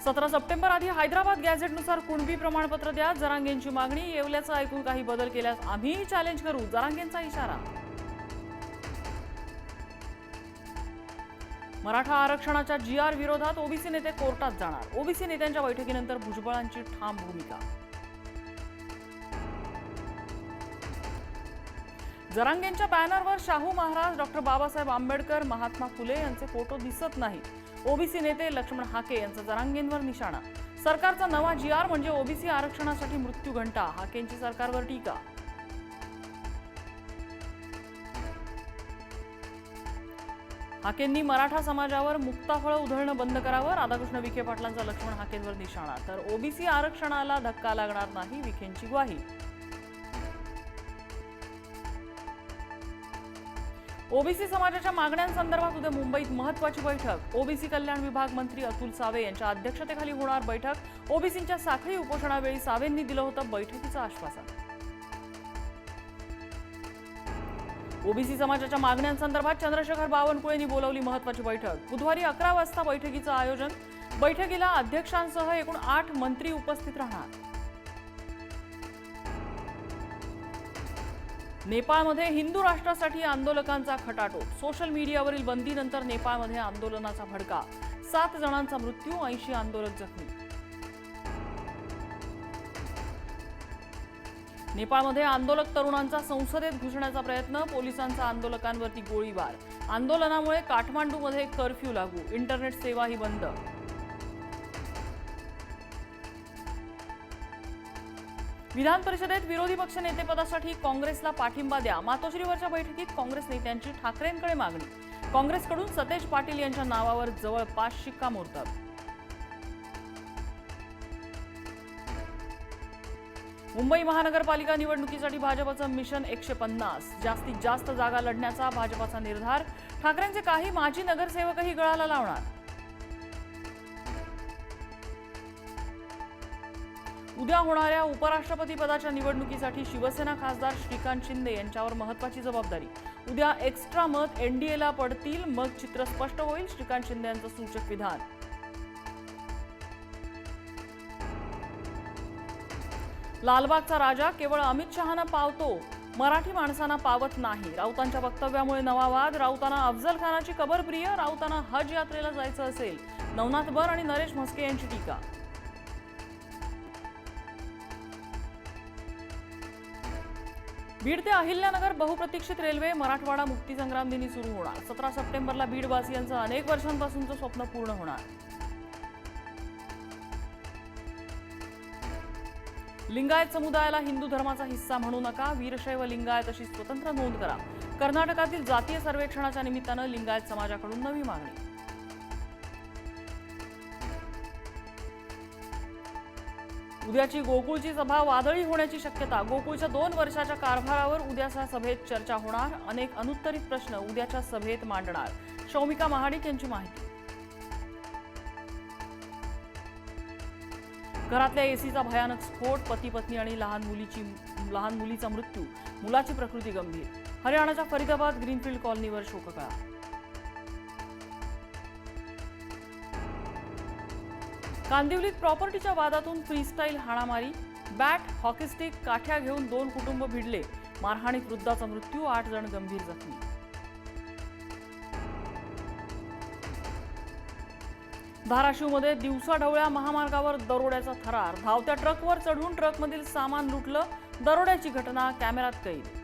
17 September आधी हैदराबाद गॅझेटनुसार कुणबी प्रमाणपत्र द्या, जरांगेंची मागणी. येवल्याचं ऐकून काही बदल केल्यास आम्हीही चॅलेंज करू, जरांगेंचा इशारा. मराठा आरक्षणाच्या GR विरोधात ओबीसी नेते कोर्टात जाणार. ओबीसी नेत्यांच्या बैठकीनंतर भुजबळांची ठाम भूमिका. जरांगेंच्या बॅनरवर शाहू महाराज, डॉक्टर बाबासाहेब आंबेडकर, महात्मा फुले यांचे फोटो दिसत नाही. ओबीसी नेते लक्ष्मण हाके यांचा जरांगेंवर निशाणा. सरकारचा नवा GR म्हणजे ओबीसी आरक्षणासाठी मृत्यू घंटा. हाकेंची सरकारवर टीका. हाकेंनी मराठा समाजावर मुक्ताफळं उधळणं बंद करावं. राधाकृष्ण विखे पाटलांचा लक्ष्मण हाकेंवर निशाणा. तर ओबीसी आरक्षणाला धक्का लागणार नाही, विखेंची ग्वाही. ओबीसी समाजाच्या मागण्यांसंदर्भात उद्या मुंबईत महत्त्वाची बैठक. ओबीसी कल्याण विभाग मंत्री अतुल सावे यांच्या अध्यक्षतेखाली होणार बैठक. ओबीसींच्या साखळी उपोषणावेळी सावेंनी दिलं होतं बैठकीचं आश्वासन. ओबीसी समाजाच्या मागण्यांसंदर्भात चंद्रशेखर बावनकुळेंनी बोलावली महत्त्वाची बैठक. बुधवारी 11 वाजता बैठकीचं आयोजन. बैठकीला अध्यक्षांसह एकूण 8 मंत्री उपस्थित राहणार. नेपाळमध्ये हिंदू राष्ट्रासाठी आंदोलकांचा खटाटोप. सोशल मीडियावरील बंदीनंतर नेपाळमध्ये आंदोलनाचा भडका. 7 जणांचा मृत्यू, 80 आंदोलक जखमी. नेपाळमध्ये आंदोलक तरुणांचा संसदेत घुसण्याचा प्रयत्न. पोलिसांचा आंदोलकांवरती गोळीबार. आंदोलनामुळे काठमांडूमध्ये कर्फ्यू लागू. इंटरनेट सेवाही बंद. विधान परिषदेत विरोधी पक्ष नेतेपदासाठी काँग्रेसला पाठिंबा द्या. मातोश्रीवरच्या बैठकीत काँग्रेस नेत्यांची ठाकरेंकडे मागणी. काँग्रेसकडून सतेज पाटील यांच्या नावावर जवळपास शिक्कामोर्तब. मुंबई महानगरपालिका निवडणुकीसाठी भाजपचं मिशन 150. जास्तीत जास्त जागा लढण्याचा भाजपचा निर्धार. ठाकरेंचे काही माजी नगरसेवकही गळाला लावणार. उद्या होणाऱ्या उपराष्ट्रपती पदाच्या निवडणुकीसाठी शिवसेना खासदार श्रीकांत शिंदे यांच्यावर महत्त्वाची जबाबदारी. उद्या एक्स्ट्रा मत NDAला पडतील, मग चित्र स्पष्ट होईल. श्रीकांत शिंदे यांचं सूचक विधान. लालबागचा राजा केवळ अमित शहाना पावतो, मराठी माणसांना पावत नाही. राऊतांच्या वक्तव्यामुळे नवा वाद. राऊतांना अफजल खानाची कबर प्रिय. राऊतांना हज यात्रेला जायचं असेल. नवनाथ बर आणि नरेश म्हस्के यांची टीका. बीड ते अहिल्यानगर बहुप्रतीक्षित रेल्वे मराठवाडा मुक्तीसंग्राम दिनी सुरू होणार. 17 सप्टेंबरला बीडवासियांचं अनेक वर्षांपासूनचं स्वप्न पूर्ण होणार. लिंगायत समुदायाला हिंदू धर्माचा हिस्सा म्हणू नका. वीरशैव लिंगायत अशी स्वतंत्र नोंद करा. कर्नाटकातील जातीय सर्वेक्षणाच्या निमित्तानं लिंगायत समाजाकडून नवी मागणी. उद्याची गोकुळची सभा वादळी होण्याची शक्यता. गोकुळच्या 2 वर्षाच्या कारभारावर उद्याच्या सभेत चर्चा होणार. अनेक अनुत्तरित प्रश्न उद्याच्या सभेत मांडणार. शौमिका महाडिक यांची माहिती. घरातल्या एसीचा भयानक स्फोट. पती पत्नी आणि लहान मुलीचा मृत्यू. मुलाची प्रकृती गंभीर. हरियाणाच्या फरीदाबाद ग्रीनफील्ड कॉलनीवर शोककळा. कांदिवलीत प्रॉपर्टीच्या वादातून फ्रीस्टाईल हाणामारी. बॅट, हॉकी स्टिक, काठ्या घेऊन 2 कुटुंब भिडले. मारहाणीत वृद्धाचा मृत्यू, 8 जण गंभीर जखमी. धाराशिवमध्ये दिवसाढवळ्या महामार्गावर दरोड्याचा थरार. धावत्या ट्रकवर चढून ट्रकमधील सामान लुटलं. दरोड्याची घटना कॅमेऱ्यात कैद.